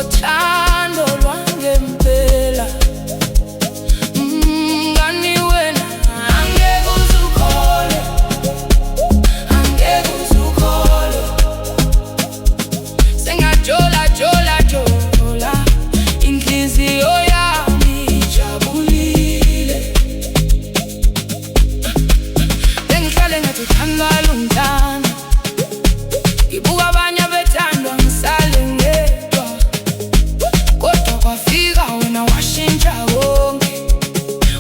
ngothando lwangempela. Ngani wena angeke uzukholwe, angeke uzukholwe. Sengiyajola jola jola, inhliziyo yami ijabulile. Bengihlale ngathi uthandwa lumntana, ngibuka abanye bethandwa ngisale ngedwa. Kodwa kwafika wena washintsha konke,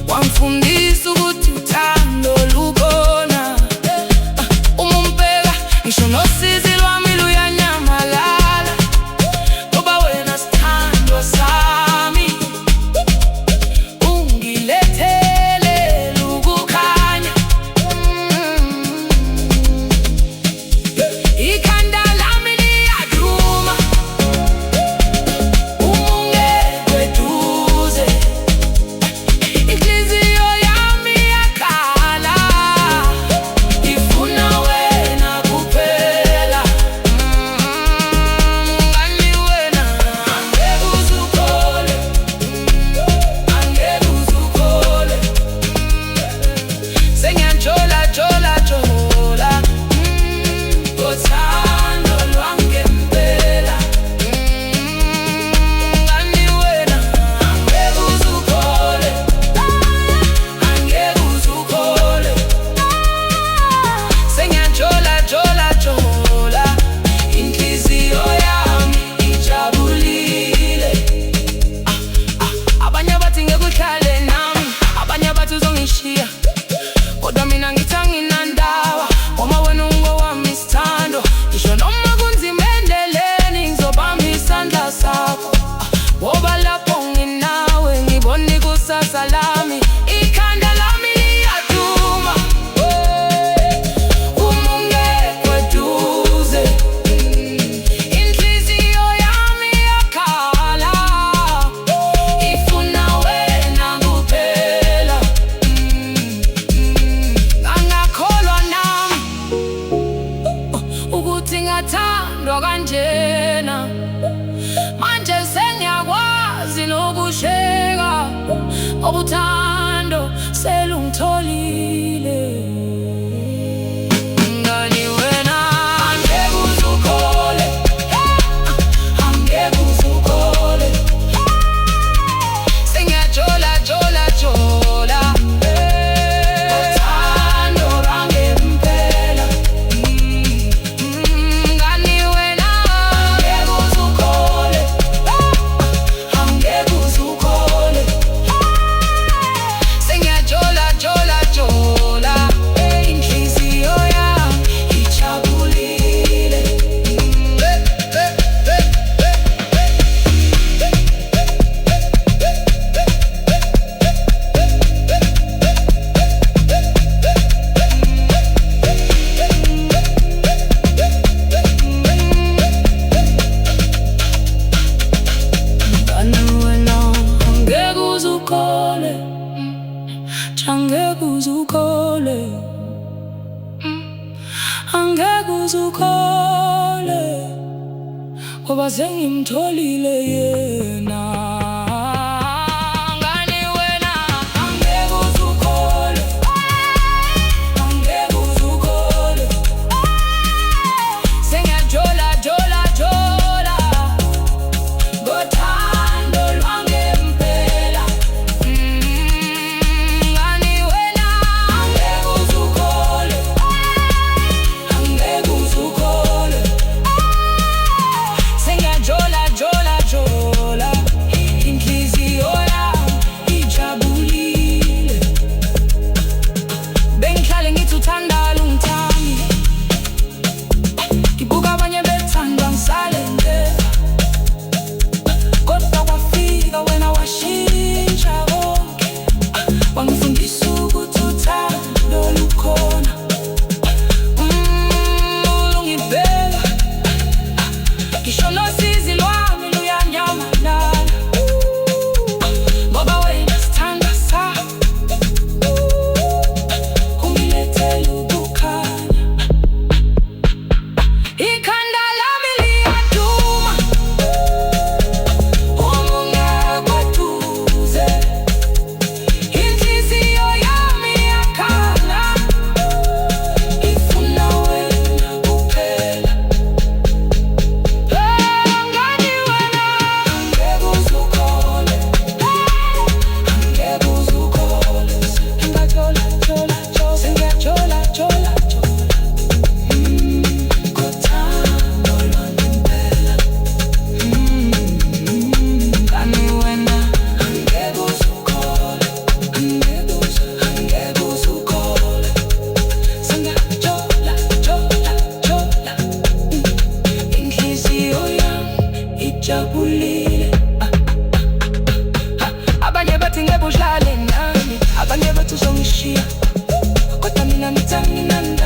wangifundisa ukuthi uthando lukhona. Uma umbheka ngisho nosizi lwami luyanyamalala, ngoba wena sithandwa sami. Ungilethele ukukhanya, ikhanda lami liyaduma uma ungekho eduze. Inhliziyo yami iyakhala, ifuna wena kuphela. Ngani wena angeke uzukholwe, angeke uzukholwe. Sengiyajola jola jola, ngothando lwangempela. Ngani wena angeke uzukholwe, angeke uzukholwe. Sengiyajola jola jola, inhliziyo yami ijabulile. Abanye bathi ngeke uhlale nami, abanye bathi uzongishiya, kodwa mina ngithi anginandaba, ngoba wena ungowami sithando. Ngisho noma kunzima endleleni ngizobamba isandla sakho, ngoba lapho nginawe ngibona ikusasa lami. Ikhanda lami liyaduma uma ungekho eduze. Inhliziyo yami iyakhala, ifuna wena kuphela. Angakholwa nami ukuthi ngathandwa kanjena, manje sengiyakwazi nokusheka, ngoba uthando selungitholile. Ngani wena angeke uzukholwe, angeke uzukholwe. Sengiyajola jola jola, ngothando lwangempela. Ngani wena angeke uzukholwe, angeke uzukholwe. Sengiyajola jola jola, inhliziyo yami ijabulile. Ngani wena angeke uzukholwe, angeke uzukholwe. Angeke uzukholwe, ngoba sengimtholile yena. Ngani wena angeke uzukholwe, angeke uzukholwe. Sengiyajola jola jola, ngothando lwangempela. Ngani wena angeke uzukholwe, angeke uzukholwe. Sengiyajola jola jola. ujabulile. Abanye bathi ngeke udlale nami, abanye bathi uzongishiya, kodwa mina ngithi anginandaba.